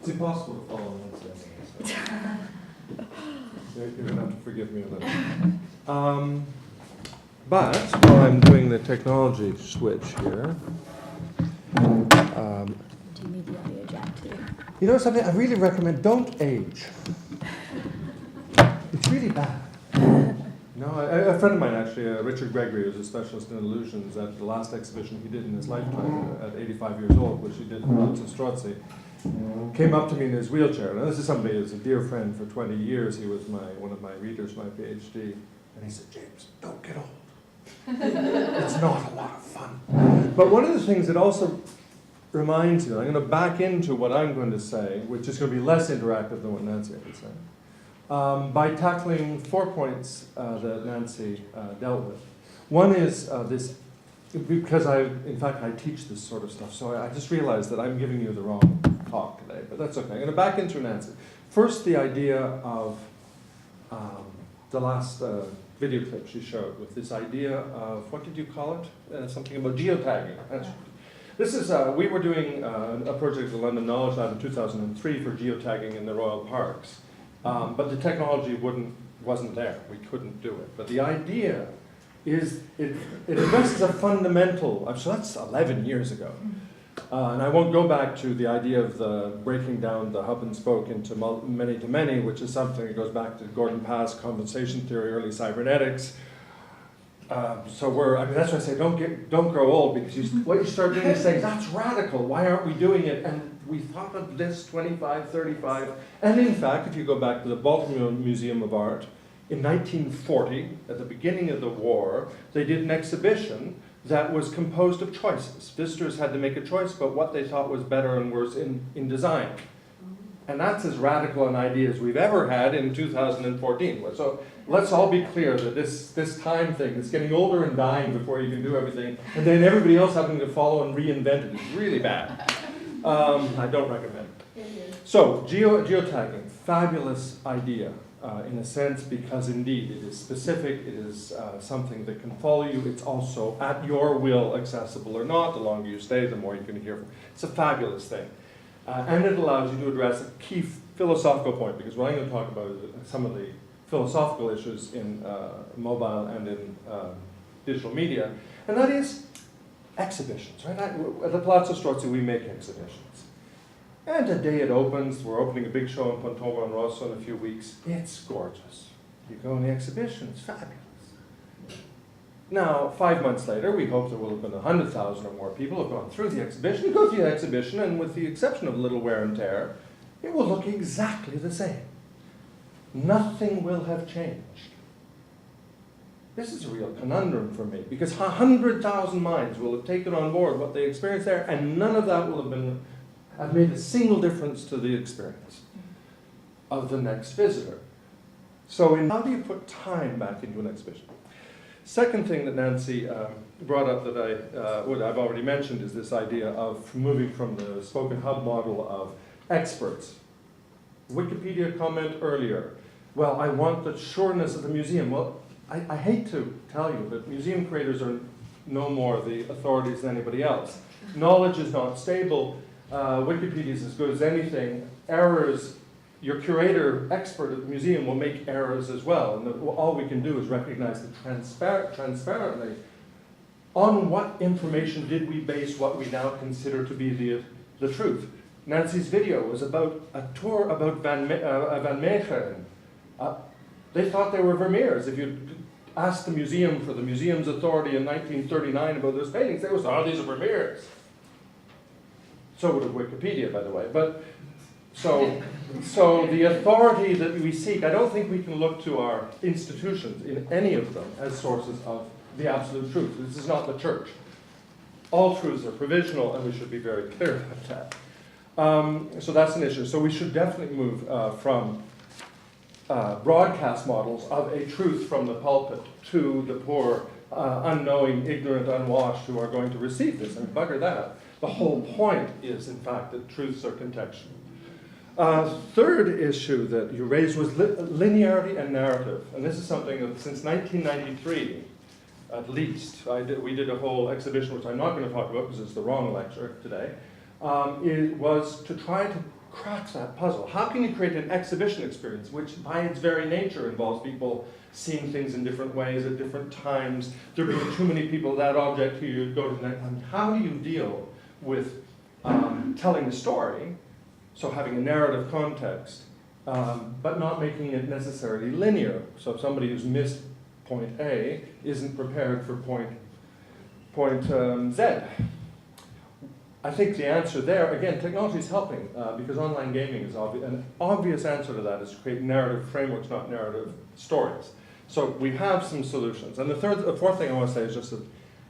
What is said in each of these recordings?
It's impossible to follow Nancy. So you're going to have to forgive me a little. But while I'm doing the technology switch here, Do you need the audio jack too? you know something? I really recommend don't age. It's really bad. No, a friend of mine actually, Richard Gregory, who's a specialist in illusions, at the last exhibition he did in his lifetime at 85 years old, which he did in Palazzo Strozzi, came up to me in his wheelchair. Now this is somebody who's a dear friend for 20 years. He was one of my readers, my PhD. And he said, James, don't get old. It's not a lot of fun. But one of the things it also reminds you, I'm going to back into what I'm going to say, which is going to be less interactive than what Nancy had to say. By tackling 4 points that Nancy dealt with. One is this, because in fact I teach this sort of stuff, so I just realized that I'm giving you the wrong talk today, but that's okay. I'm going to back into Nancy. First, the idea of the last video clip she showed with this idea of, what did you call it? Something about geotagging. This is, we were doing a project at the London Knowledge Lab in 2003 for geotagging in the Royal Parks. But the technology wasn't there. We couldn't do it. But the idea is it addresses a fundamental, so that's 11 years ago. And I won't go back to the idea of the breaking down the hub and spoke into many to many, which is something that goes back to Gordon Pass, compensation theory, early cybernetics. So that's why I say don't grow old, because what you start doing is saying, that's radical, why aren't we doing it? And we thought of this 25, 35, and in fact, if you go back to the Baltimore Museum of Art, in 1940, at the beginning of the war, they did an exhibition that was composed of choices. Visitors had to make a choice about what they thought was better and worse in design. And that's as radical an idea as we've ever had in 2014. So let's all be clear that this time thing, it's getting older and dying before you can do everything, and then everybody else having to follow and reinvent it is really bad. I don't recommend it. So geotagging, fabulous idea in a sense, because indeed it is specific, it is something that can follow you. It's also at your will accessible or not. The longer you stay, the more you can hear from. It's a fabulous thing. And it allows you to address a key philosophical point, because what I'm going to talk about is some of the philosophical issues in mobile and in digital media, and that is exhibitions, right? At the Palazzo Strozzi, we make exhibitions. And the day it opens, we're opening a big show in Pontomo and Rosso in a few weeks. It's gorgeous. You go in the exhibition, it's fabulous. Now, 5 months later, we hope there will have been 100,000 or more people who have gone through the exhibition. You go through the exhibition, and with the exception of a little wear and tear, it will look exactly the same. Nothing will have changed. This is a real conundrum for me, because 100,000 minds will have taken on board what they experienced there, and none of that will have made a single difference to the experience of the next visitor. So how do you put time back into an exhibition? Second thing that Nancy brought up that I've already mentioned is this idea of moving from the spoken hub model of experts. Wikipedia comment earlier, well, I want the sureness of the museum. Well, I hate to tell you, but museum curators are no more the authorities than anybody else. Knowledge is not stable. Wikipedia is as good as anything. Errors, your curator expert at the museum will make errors as well. And all we can do is recognize that transparently on what information did we base what we now consider to be the truth. Nancy's video was about a tour about Van Meegeren. They thought they were Vermeers. If you asked the museum for the museum's authority in 1939 about those paintings, they would say, oh, these are Vermeers. So would have Wikipedia, by the way. But so the authority that we seek, I don't think we can look to our institutions in any of them as sources of the absolute truth. This is not the church. All truths are provisional, and we should be very clear about that. So that's an issue. So we should definitely move from broadcast models of a truth from the pulpit to the poor, unknowing, ignorant, unwashed who are going to receive this. I mean, bugger that. The whole point is, in fact, that truths are contextual. Third issue that you raised was linearity and narrative. And this is something that since 1993, at least, we did a whole exhibition, which I'm not going to talk about because it's the wrong lecture today. It was to try to crack that puzzle? How can you create an exhibition experience, which by its very nature involves people seeing things in different ways at different times, there being too many people, that object who you go to next? How do you deal with telling the story, so having a narrative context, but not making it necessarily linear? So if somebody who's missed point A isn't prepared for point Z. I think the answer there, again, technology is helping because online gaming is obvious. An obvious answer to that is to create narrative frameworks, not narrative stories. So we have some solutions. And the fourth thing I want to say is just to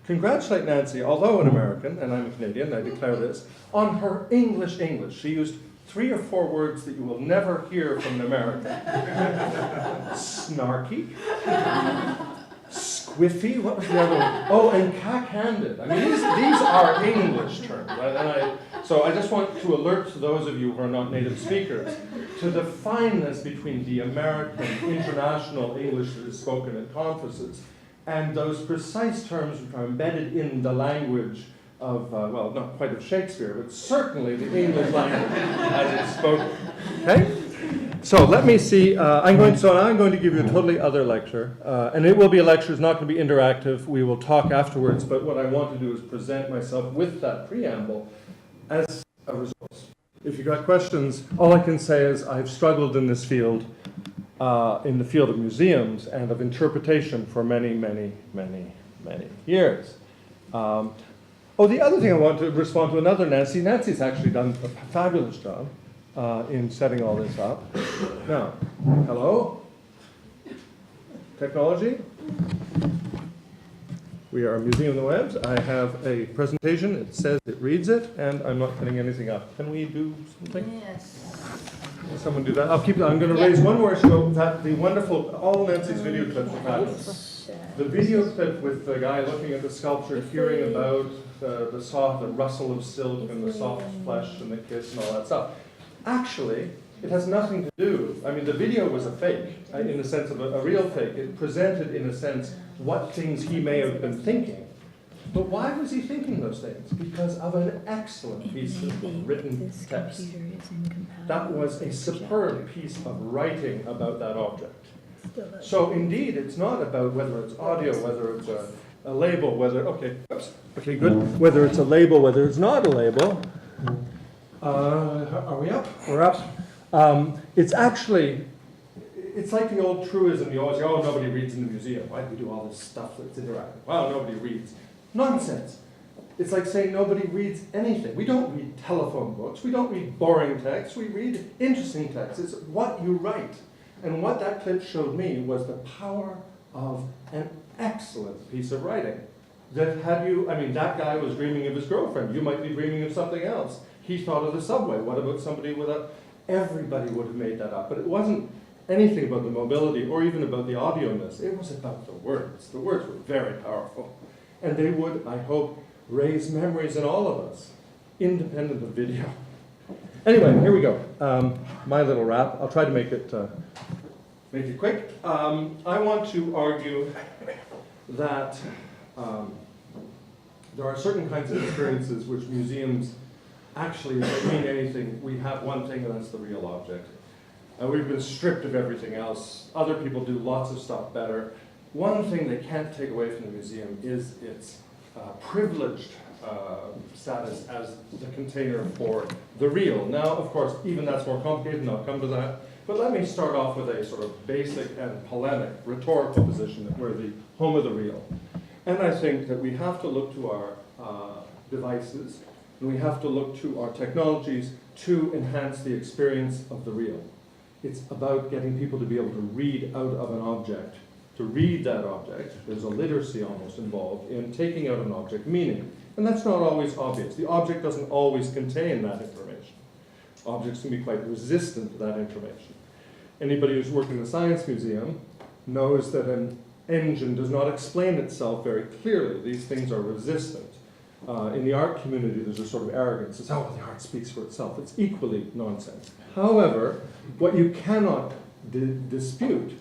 congratulate Nancy, although an American, and I'm a Canadian, I declare this, on her English. She used 3 or 4 words that you will never hear from an American. Snarky. Squiffy, what was the other one? Oh, and cack-handed. I mean, these are English terms, right? So I just want to alert to those of you who are not native speakers to the fineness between the American international English that is spoken at conferences and those precise terms which are embedded in the language of, well, not quite of Shakespeare, but certainly the English language as it's spoken. Okay? So let me see, I'm going to give you a totally other lecture, and it will be a lecture, it's not going to be interactive, we will talk afterwards, but what I want to do is present myself with that preamble as a resource. If you've got questions, all I can say is I've struggled in this field, in the field of museums and of interpretation for many, many, many, many years. Oh, the other thing I want to respond to another Nancy. Nancy's actually done a fabulous job in setting all this up. Now, hello? Technology? We are a museum of the webs. I have a presentation. It says it reads it, and I'm not putting anything up. Can we do something? Yes. Will someone do that? I'll keep. I'm going to raise one more show. That the wonderful, all Nancy's video clips are fabulous. The video clip with the guy looking at the sculpture, hearing about the rustle of silk and the soft flesh and the kiss and all that stuff. Actually, it has nothing to do. I mean, the video was a fake, in the sense of a real fake. It presented, in a sense, what things he may have been thinking. But why was he thinking those things? Because of an excellent piece of written text. That was a superb piece of writing about that object. So indeed, it's not about whether it's audio, whether it's a label, whether, okay, good. Whether it's a label, whether it's not a label. Are we up? We're up. It's actually, it's like the old truism, you always say, oh, nobody reads in the museum. Why do we do all this stuff that's interactive? Well, nobody reads. Nonsense. It's like saying nobody reads anything. We don't read telephone books. We don't read boring text. We read interesting text. It's what you write. And what that clip showed me was the power of an excellent piece of writing. That had you, I mean, that guy was dreaming of his girlfriend. You might be dreaming of something else. He thought of the subway. What about somebody without? Everybody would have made that up. But it wasn't anything about the mobility or even about the audio-ness. It was about the words. The words were very powerful. And they would, I hope, raise memories in all of us, independent of video. Anyway, here we go. My little rap. I'll try to make it quick. I want to argue that there are certain kinds of experiences which museums actually don't mean anything. We have one thing, and that's the real object. We've been stripped of everything else. Other people do lots of stuff better. One thing they can't take away from the museum is its privileged status as the container for the real. Now, of course, even that's more complicated, and I'll come to that. But let me start off with a sort of basic and polemic, rhetorical position that we're the home of the real. And I think that we have to look to our devices, and we have to look to our technologies to enhance the experience of the real. It's about getting people to be able to read out of an object. To read that object, there's a literacy almost involved in taking out an object meaning. And that's not always obvious. The object doesn't always contain that information. Objects can be quite resistant to that information. Anybody who's worked in a science museum knows that an engine does not explain itself very clearly. These things are resistant. In the art community, there's a sort of arrogance. It's, oh, the art speaks for itself. It's equally nonsense. However, what you cannot dispute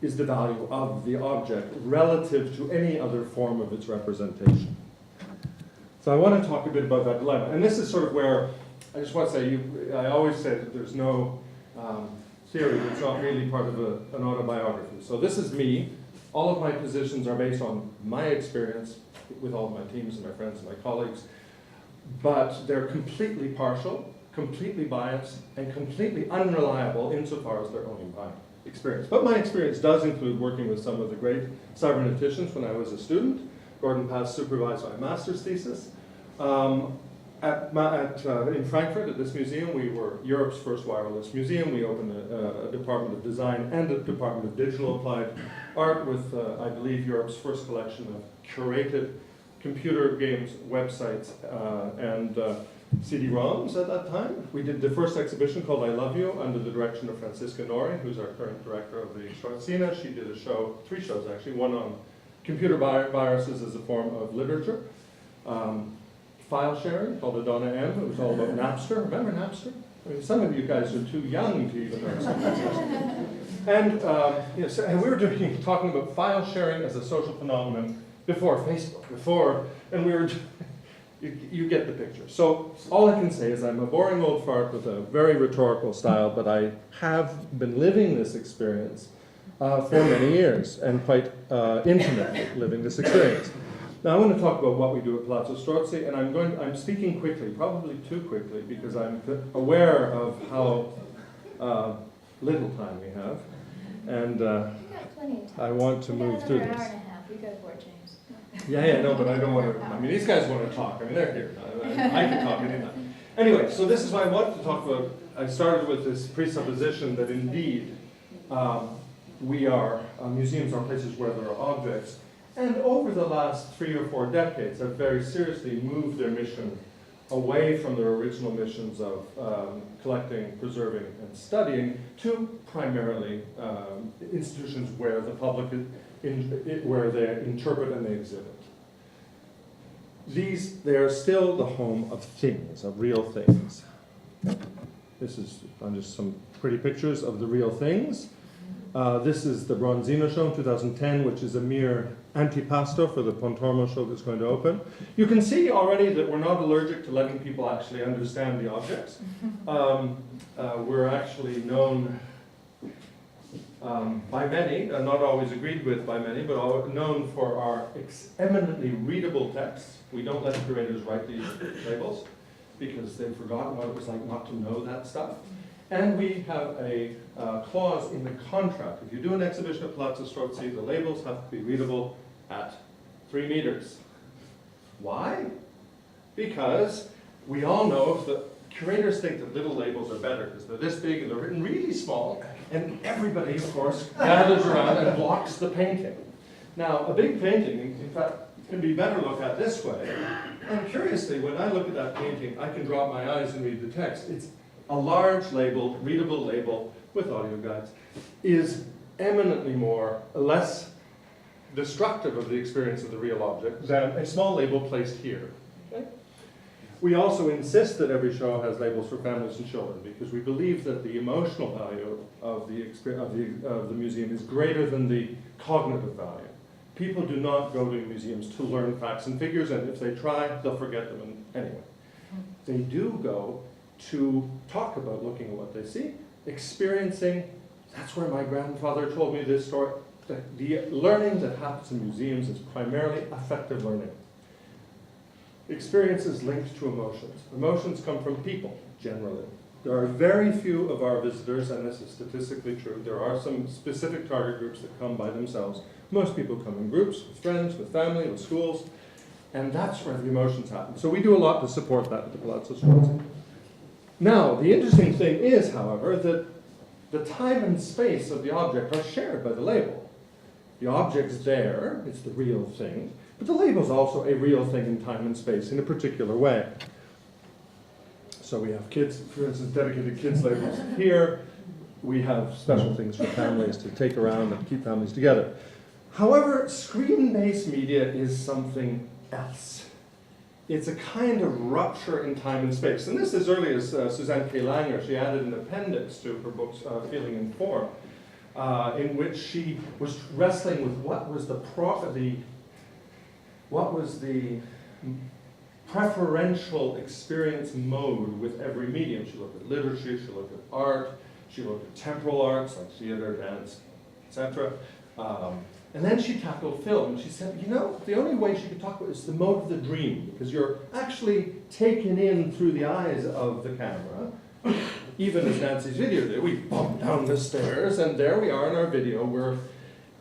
is the value of the object relative to any other form of its representation. So I want to talk a bit about that dilemma. And this is sort of where I just want to say, I always say that there's no theory that's not really part of an autobiography. So this is me. All of my positions are based on my experience with all of my teams and my friends and my colleagues, but they're completely partial, completely biased, and completely unreliable insofar as they're only my experience. But my experience does include working with some of the great cyberneticians when I was a student. Gordon Pass supervised my master's thesis. In Frankfurt, at this museum, we were Europe's first wireless museum. We opened a department of design and a department of digital applied art with, I believe, Europe's first collection of curated computer games, websites, and CD-ROMs at that time. We did the first exhibition called I Love You under the direction of Franziska Nori, who's our current director of the Strozzi. She did a show, 3 shows actually, one on computer viruses as a form of literature. File sharing called Adonna M. It was all about Napster. Remember Napster? I mean, some of you guys are too young to even know something. And, and we were talking about file sharing as a social phenomenon before Facebook, and we were, you get the picture. So all I can say is I'm a boring old fart with a very rhetorical style, but I have been living this experience for many years, and quite intimately living this experience. Now I want to talk about what we do at Palazzo Strozzi, and I'm speaking quickly, probably too quickly, because I'm aware of how little time we have, and I want to move through this. Hour and a half. You go for it, James. Yeah, no, but I don't want to. I mean, these guys want to talk. I mean, they're here. I can talk anytime. Anyway, so this is what I wanted to talk about. I started with this presupposition that indeed museums are places where there are objects. And over the last 3 or 4 decades have very seriously moved their mission away from their original missions of collecting, preserving, and studying to primarily institutions where the public, where they interpret and they exhibit. They are still the home of things, of real things. This is just some pretty pictures of the real things. This is the Bronzino show in 2010, which is a mere antipasto for the Pontormo show that's going to open. You can see already that we're not allergic to letting people actually understand the objects. We're actually known by many, not always agreed with by many, but known for our eminently readable texts. We don't let curators write these labels because they've forgotten what it was like not to know that stuff. And we have a clause in the contract. If you do an exhibition at Palazzo Strozzi, the labels have to be readable at 3 meters. Why? Because we all know that curators think that little labels are better because they're this big and they're written really small, and everybody, of course, gathers around and blocks the painting. Now, a big painting, in fact, can be better looked at this way. And curiously, when I look at that painting, I can drop my eyes and read the text. It's a large label, readable label with audio guides, is eminently less destructive of the experience of the real object than a small label placed here. Okay? We also insist that every show has labels for families and children because we believe that the emotional value of the museum is greater than the cognitive value. People do not go to museums to learn facts and figures, and if they try, they'll forget them anyway. They do go to talk about looking at what they see, experiencing. That's where my grandfather told me this story. The learning that happens in museums is primarily affective learning. Experience is linked to emotions. Emotions come from people, generally. There are very few of our visitors, and this is statistically true. There are some specific target groups that come by themselves. Most people come in groups, with friends, with family, with schools, and that's where the emotions happen. So we do a lot to support that at the Palazzo Strozzi. Now, the interesting thing is, however, that the time and space of the object are shared by the label. The object's there, it's the real thing, but the label's also a real thing in time and space in a particular way. So we have kids, for instance, dedicated kids labels here. We have special things for families to take around and keep families together. However, screen-based media is something else. It's a kind of rupture in time and space. And this is as early as Suzanne K. Langer. She added an appendix to her book, Feeling and Form, in which she was wrestling with what was the preferential experience mode with every medium. She looked at literature, she looked at art, she looked at temporal arts like theater, dance, etc. And then she tackled film. She said, you know, the only way she could talk about it is the mode of the dream, because you're actually taken in through the eyes of the camera. Even as Nancy's video did, we bump down the stairs, and there we are in our video. We're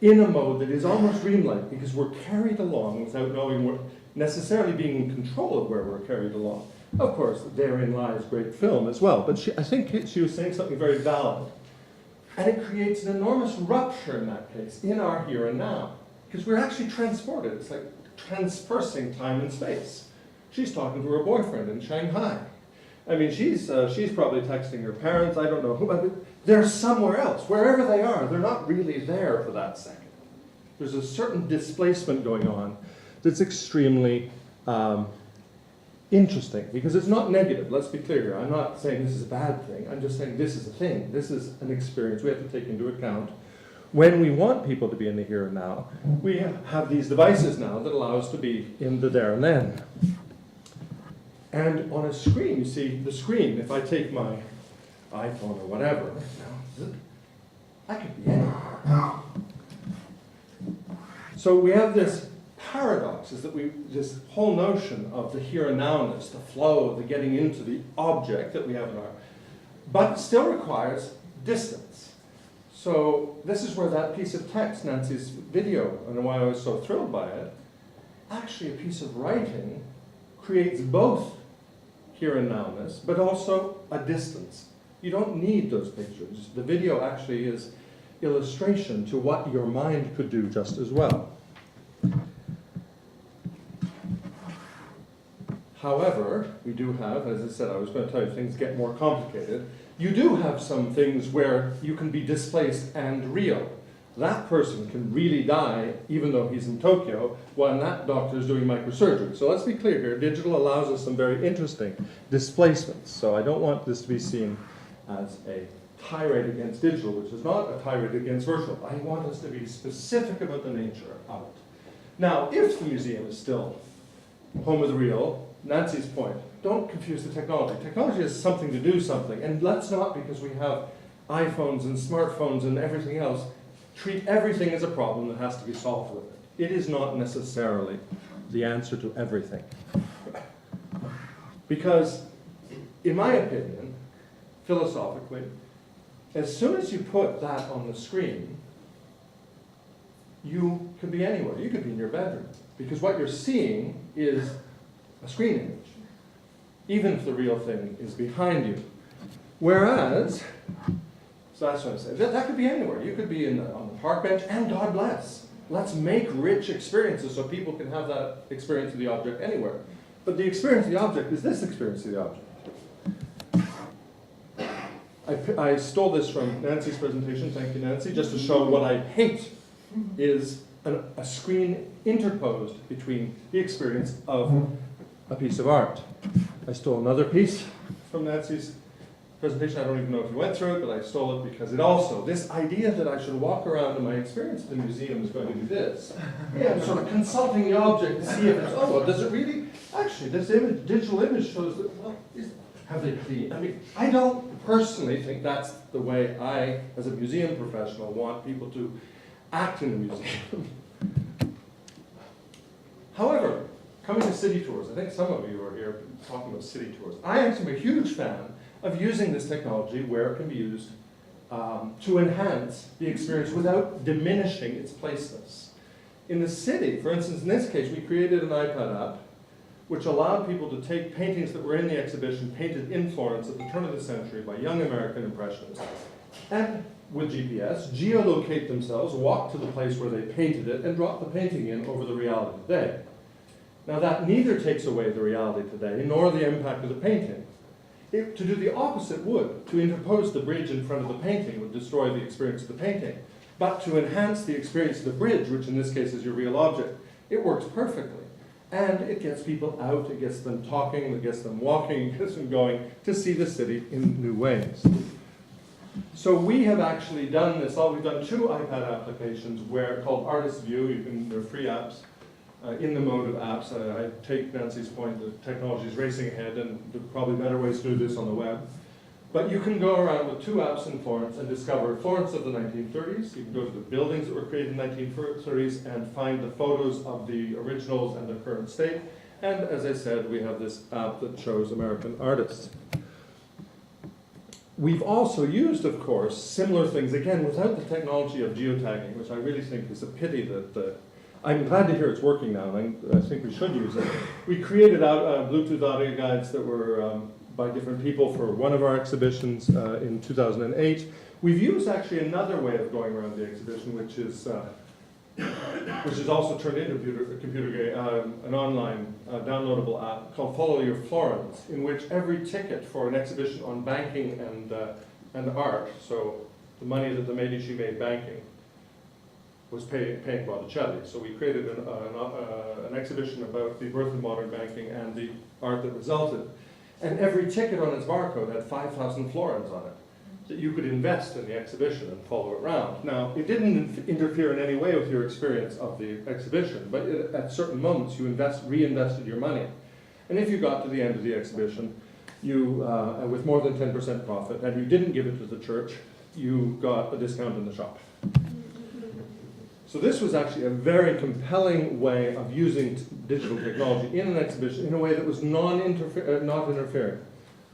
in a mode that is almost dreamlike, because we're carried along without knowing we're necessarily being in control of where we're carried along. Of course, therein lies great film as well, but I think she was saying something very valid. And it creates an enormous rupture in that case, in our here and now, because we're actually transported. It's like transversing time and space. She's talking to her boyfriend in Shanghai. I mean, she's probably texting her parents, I don't know who, but they're somewhere else. Wherever they are, they're not really there for that second. There's a certain displacement going on that's extremely interesting, because it's not negative. Let's be clear here. I'm not saying this is a bad thing. I'm just saying this is a thing. This is an experience we have to take into account. When we want people to be in the here and now, we have these devices now that allow us to be in the there and then. And on a screen, you see the screen. If I take my iPhone or whatever, I could be anywhere. So we have this paradox, is that this whole notion of the here and nowness, the flow, the getting into the object that we have in our, but it still requires distance. So this is where that piece of text, Nancy's video, and why I was so thrilled by it, actually a piece of writing creates both here and nowness, but also a distance. You don't need those pictures. The video actually is illustration to what your mind could do just as well. However, we do have, as I said, I was going to tell you, things get more complicated. You do have some things where you can be displaced and real. That person can really die, even though he's in Tokyo, while that doctor is doing microsurgery. So let's be clear here, digital allows us some very interesting displacements. So I don't want this to be seen as a tirade against digital, which is not a tirade against virtual. I want us to be specific about the nature of it. Now, if the museum is still home of the real, Nancy's point, don't confuse the technology. Technology is something to do something, and let's not, because we have iPhones and smartphones and everything else, treat everything as a problem that has to be solved with it. It is not necessarily the answer to everything. Because, in my opinion, philosophically, as soon as you put that on the screen, you could be anywhere. You could be in your bedroom. Because what you're seeing is a screen image, even if the real thing is behind you. Whereas, so that's what I say, that could be anywhere. You could be on the park bench, and God bless. Let's make rich experiences so people can have that experience of the object anywhere. But the experience of the object is this experience of the object. I stole this from Nancy's presentation, thank you Nancy, just to show what I hate is a screen interposed between the experience of a piece of art. I stole another piece from Nancy's presentation. I don't even know if you went through it, but I stole it because it also, this idea that I should walk around and my experience of the museum is going to do this. Yeah, I'm sort of consulting the object to see if it's, oh, well, does it really? Actually, this image, digital image shows that, well, have they cleaned? I mean, I don't personally think that's the way I, as a museum professional, want people to act in the museum. However, coming to city tours, I think some of you are here talking about city tours. I am a huge fan of using this technology where it can be used to enhance the experience without diminishing its placeness. In the city, for instance, in this case, we created an iPad app which allowed people to take paintings that were in the exhibition painted in Florence at the turn of the century by young American impressionists, and with GPS, geolocate themselves, walk to the place where they painted it, and drop the painting in over the reality today. Now that neither takes away the reality today, nor the impact of the painting. To do the opposite would. To interpose the bridge in front of the painting would destroy the experience of the painting. But to enhance the experience of the bridge, which in this case is your real object, it works perfectly. And it gets people out, it gets them talking, it gets them walking, it gets them going to see the city in new ways. So we have actually done this, we've done 2 iPad applications where called Artist View, they're free apps, in the mode of apps. I take Nancy's point that technology is racing ahead, and there are probably better ways to do this on the web. But you can go around with 2 apps in Florence and discover Florence of the 1930s. You can go to the buildings that were created in the 1930s and find the photos of the originals and the current state. And as I said, we have this app that shows American artists. We've also used, of course, similar things, again, without the technology of geotagging, which I really think is a pity that I'm glad to hear it's working now, and I think we should use it. We created Bluetooth audio guides that were by different people for one of our exhibitions in 2008. We've used actually another way of going around the exhibition, which is also turned into a computer game, an online downloadable app called Follow Your Florence, in which every ticket for an exhibition on banking and art, so the money that the Medici made banking, was paying Botticelli. So we created an exhibition about the birth of modern banking and the art that resulted. And every ticket on its barcode had 5,000 florins on it that you could invest in the exhibition and follow it around. Now, it didn't interfere in any way with your experience of the exhibition, but at certain moments you reinvested your money. And if you got to the end of the exhibition, you, with more than 10% profit, and you didn't give it to the church, you got a discount in the shop. So this was actually a very compelling way of using digital technology in an exhibition in a way that was not interfering.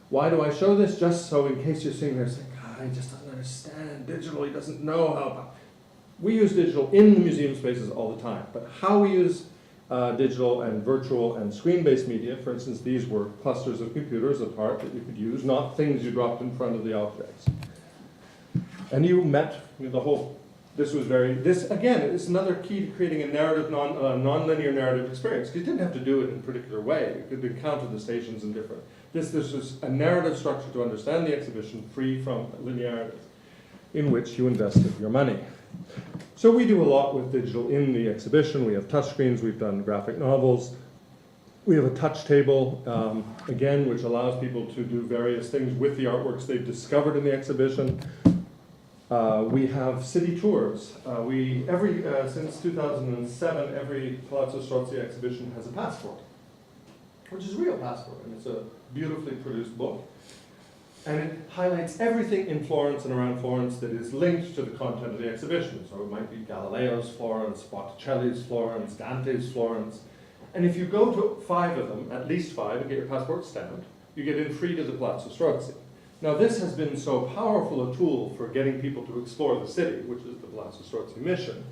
Why do I show this? Just so in case you're sitting there saying, God, he just doesn't understand digital, he doesn't know how. We use digital in the museum spaces all the time, but how we use digital and virtual and screen-based media, for instance, these were clusters of computers apart that you could use, not things you dropped in front of the objects. And you met the whole. This again is another key to creating a narrative, non-linear narrative experience, because you didn't have to do it in a particular way. You could encounter the stations in different. This was a narrative structure to understand the exhibition free from linearity, in which you invested your money. So we do a lot with digital in the exhibition. We have touchscreens, we've done graphic novels. We have a touch table, again, which allows people to do various things with the artworks they've discovered in the exhibition. We have city tours. Since 2007, every Palazzo Strozzi exhibition has a passport, which is a real passport, and it's a beautifully produced book. And it highlights everything in Florence and around Florence that is linked to the content of the exhibition. So it might be Galileo's Florence, Botticelli's Florence, Dante's Florence. And if you go to 5 of them, at least 5, and get your passport stamped, you get in free to the Palazzo Strozzi. Now this has been so powerful a tool for getting people to explore the city, which is the Palazzo Strozzi mission.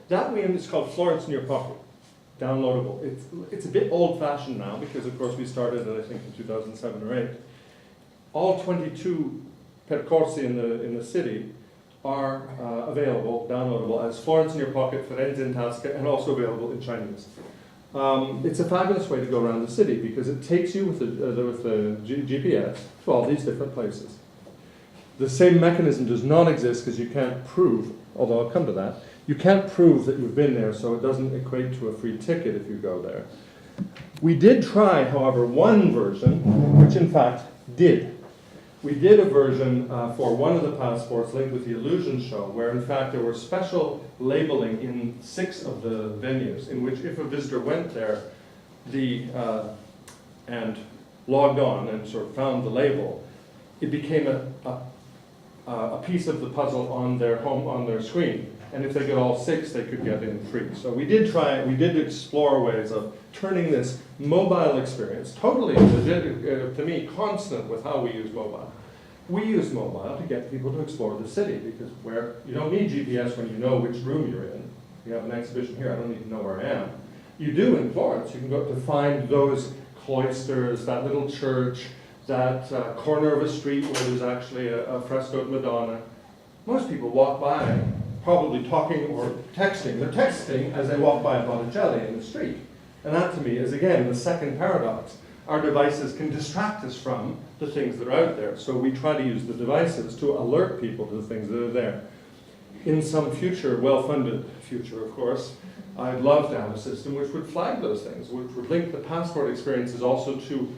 That is called Florence in your pocket, downloadable. It's a bit old-fashioned now because of course we started it I think in 2007 or 8. All 22 percorsi in the city are available, downloadable as Florence in your pocket, Firenze in tasca, and also available in Chinese. It's a fabulous way to go around the city because it takes you with the GPS to all these different places. The same mechanism does not exist because you can't prove, although I'll come to that, you can't prove that you've been there, so it doesn't equate to a free ticket if you go there. We did try, however, one version, which in fact did. We did a version for one of the passports linked with the Illusion Show, where in fact there was special labeling in 6 of the venues, in which if a visitor went there and logged on and sort of found the label, it became a piece of the puzzle on their screen. And if they got all 6, they could get in free. So we did explore ways of turning this mobile experience, totally, to me, constant with how we use mobile. We use mobile to get people to explore the city, because you don't need GPS when you know which room you're in. You have an exhibition here, I don't need to know where I am. You do in Florence. You can go to find those cloisters, that little church, that corner of a street where there's actually a frescoed Madonna. Most people walk by probably talking or texting. They're texting as they walk by Botticelli in the street. And that to me is, again, the second paradox. Our devices can distract us from the things that are out there. So we try to use the devices to alert people to the things that are there. In some future, well-funded future, of course, I'd love to have a system which would flag those things, which would link the passport experiences also to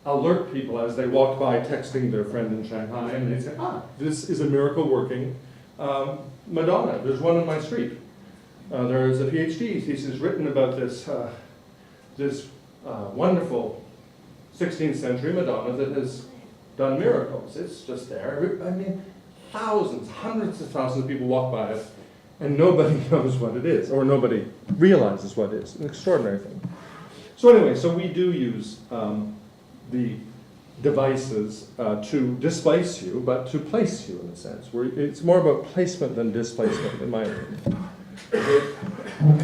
alert people as they walk by texting their friend in Shanghai, and they say, this is a miracle working Madonna. There's one on my street. There is a PhD thesis written about this, wonderful 16th century Madonna that has done miracles. It's just there. I mean, thousands, hundreds of thousands of people walk by it, and nobody knows what it is, or nobody realizes what it is. An extraordinary thing. So anyway, so we do use the devices to displace you, but to place you in a sense. It's more about placement than displacement, in my opinion.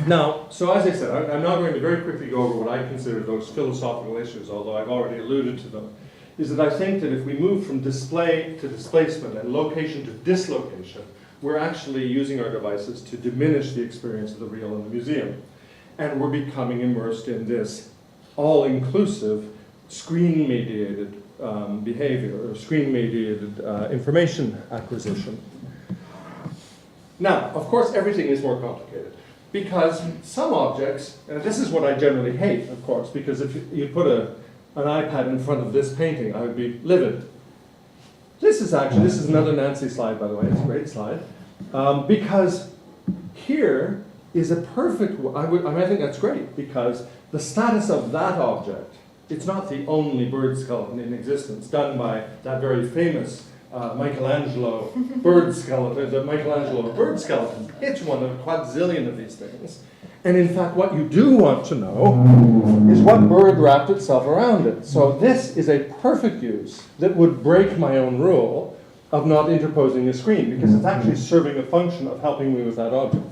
Now, so as I said, I'm now going to very quickly go over what I consider those philosophical issues, although I've already alluded to them, is that I think that if we move from display to displacement and location to dislocation, we're actually using our devices to diminish the experience of the real in the museum. And we're becoming immersed in this all-inclusive screen-mediated behavior, or screen-mediated information acquisition. Now, of course, everything is more complicated, because some objects, and this is what I generally hate, of course, because if you put an iPad in front of this painting, I would be livid. This is another Nancy slide, by the way. It's a great slide, because here is a perfect. I think that's great, because the status of that object, it's not the only bird skeleton in existence, done by that very famous Michelangelo bird skeleton, the Michelangelo bird skeleton. It's one of a quadzillion of these things. And in fact, what you do want to know is what bird wrapped itself around it. So this is a perfect use that would break my own rule of not interposing a screen, because it's actually serving a function of helping me with that object.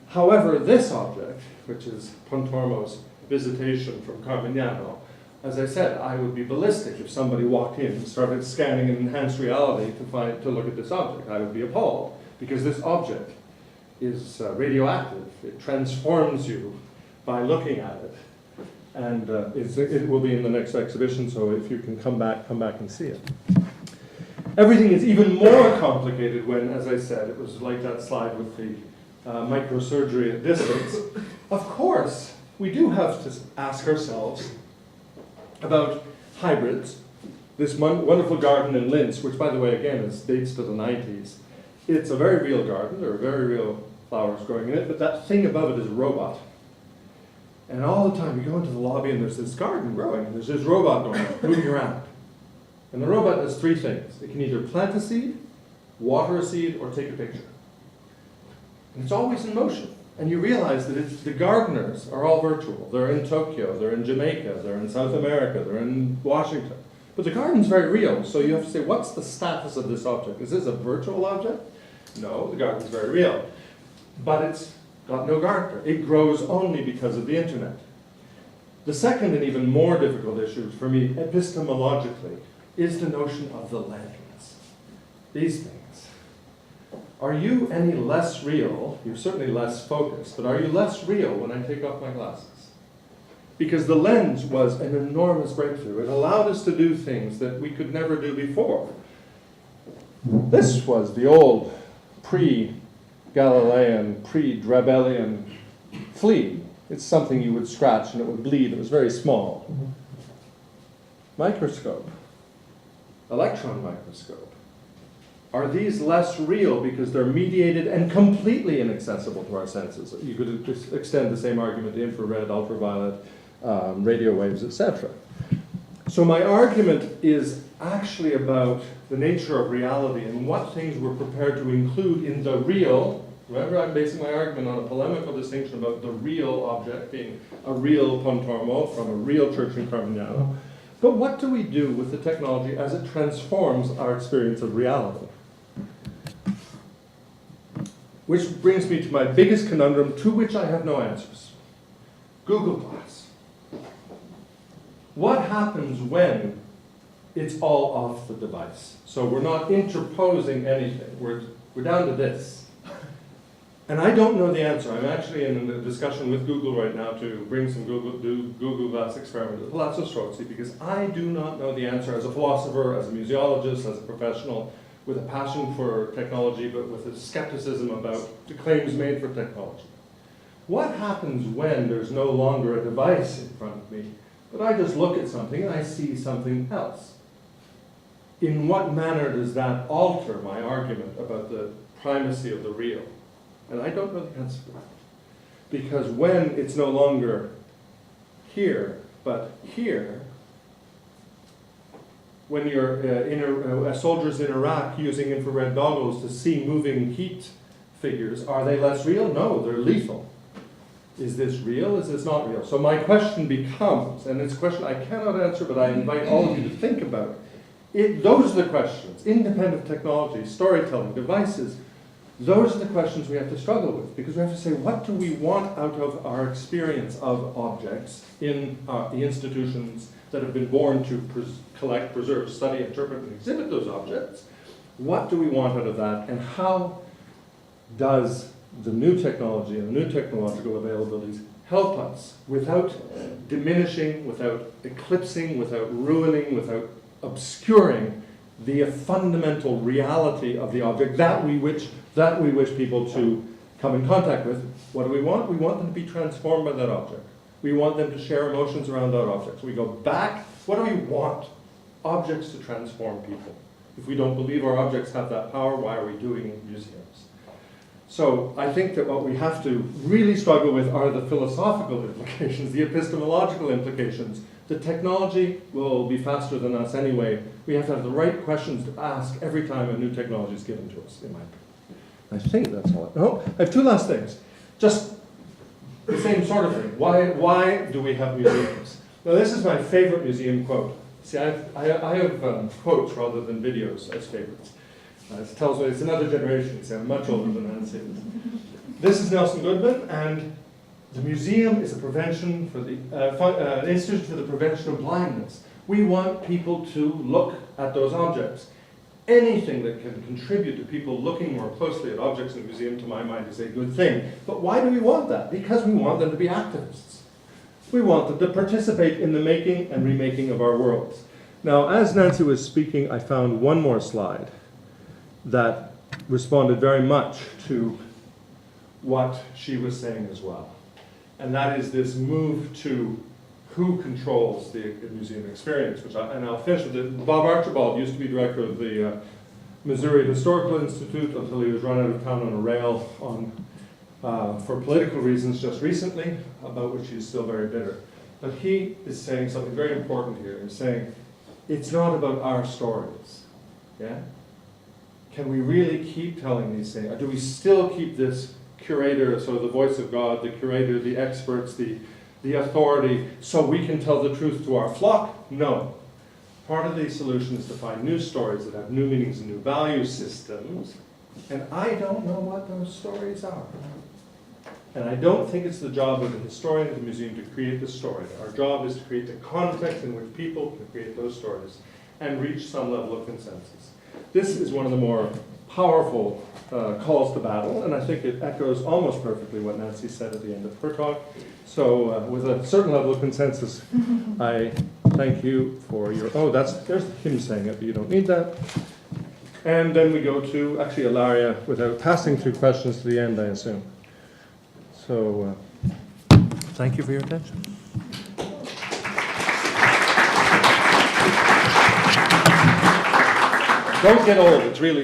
However, this object, which is Pontormo's Visitation from Carmignano, as I said, I would be ballistic if somebody walked in and started scanning in enhanced reality to look at this object. I would be appalled, because this object is radioactive. It transforms you by looking at it. And it will be in the next exhibition, so if you can come back and see it. Everything is even more complicated when, as I said, it was like that slide with the microsurgery at distance. Of course, we do have to ask ourselves about hybrids. This wonderful garden in Linz, which by the way, again, dates to the 90s. It's a very real garden. There are very real flowers growing in it, but that thing above it is a robot. And all the time you go into the lobby and there's this garden growing, and there's this robot going, moving around. And the robot does three things. It can either plant a seed, water a seed, or take a picture. And it's always in motion. And you realize that the gardeners are all virtual. They're in Tokyo, they're in Jamaica, they're in South America, they're in Washington. But the garden's very real, so you have to say, what's the status of this object? Is this a virtual object? No, the garden's very real. But it's got no gardener. It grows only because of the internet. The second and even more difficult issue for me, epistemologically, is the notion of the lens. These things. Are you any less real? You're certainly less focused, but are you less real when I take off my glasses? Because the lens was an enormous breakthrough. It allowed us to do things that we could never do before. This was the old pre-Galilean, pre-Drabellian flea. It's something you would scratch and it would bleed. It was very small. Microscope. Electron microscope. Are these less real because they're mediated and completely inaccessible to our senses? You could just extend the same argument to infrared, ultraviolet, radio waves, etc. So my argument is actually about the nature of reality and what things we're prepared to include in the real. Remember, I'm basing my argument on a polemical distinction about the real object being a real Pontormo from a real church in Carmignano. But what do we do with the technology as it transforms our experience of reality? Which brings me to my biggest conundrum, to which I have no answers. Google Glass. What happens when it's all off the device? So we're not interposing anything. We're down to this. And I don't know the answer. I'm actually in a discussion with Google right now to bring some Google Glass experiment at Palazzo Strozzi, because I do not know the answer as a philosopher, as a museologist, as a professional, with a passion for technology, but with a skepticism about the claims made for technology. What happens when there's no longer a device in front of me, but I just look at something and I see something else? In what manner does that alter my argument about the primacy of the real? And I don't know the answer to that. Because when it's no longer here, but here, when you're soldiers in Iraq using infrared goggles to see moving heat figures, are they less real? No, they're lethal. Is this real? Is this not real? So my question becomes, and it's a question I cannot answer, but I invite all of you to think about it. Those are the questions. Independent technology, storytelling, devices, those are the questions we have to struggle with, because we have to say, what do we want out of our experience of objects in the institutions that have been born to collect, preserve, study, interpret, and exhibit those objects? What do we want out of that, and how does the new technology and the new technological availabilities help us without diminishing, without eclipsing, without ruining, without obscuring the fundamental reality of the object that we wish people to come in contact with? What do we want? We want them to be transformed by that object. We want them to share emotions around that object. So we go back. What do we want? Objects to transform people. If we don't believe our objects have that power, why are we doing museums? So I think that what we have to really struggle with are the philosophical implications, the epistemological implications. The technology will be faster than us anyway. We have to have the right questions to ask every time a new technology is given to us, in my opinion. I think that's all. No, I have two last things. Just the same sort of thing. Why do we have museums? Well, this is my favorite museum quote. See, I have quotes rather than videos as favorites. It tells me it's another generation. See, I'm much older than Nancy is. This is Nelson Goodman, and the museum is a prevention for the institution for the prevention of blindness. We want people to look at those objects. Anything that can contribute to people looking more closely at objects in the museum, to my mind, is a good thing. But why do we want that? Because we want them to be activists. We want them to participate in the making and remaking of our worlds. Now, as Nancy was speaking, I found one more slide that responded very much to what she was saying as well. And that is this move to who controls the museum experience, and I'll finish with it. Bob Archibald used to be director of the Missouri Historical Institute until he was run out of town on a rail for political reasons just recently, about which he's still very bitter. But he is saying something very important here. He's saying, it's not about our stories, yeah? Can we really keep telling these things? Or do we still keep this curator, so the voice of God, the curator, the experts, the authority, so we can tell the truth to our flock? No. Part of the solution is to find new stories that have new meanings and new value systems, and I don't know what those stories are. And I don't think it's the job of the historian of the museum to create the story. Our job is to create the context in which people can create those stories and reach some level of consensus. This is one of the more powerful calls to battle, and I think it echoes almost perfectly what Nancy said at the end of her talk. So with a certain level of consensus, I thank you for your, there's him saying it, but you don't need that. And then we go to, actually, Ilaria, without passing through questions to the end, I assume. So thank you for your attention. Don't get old, it's really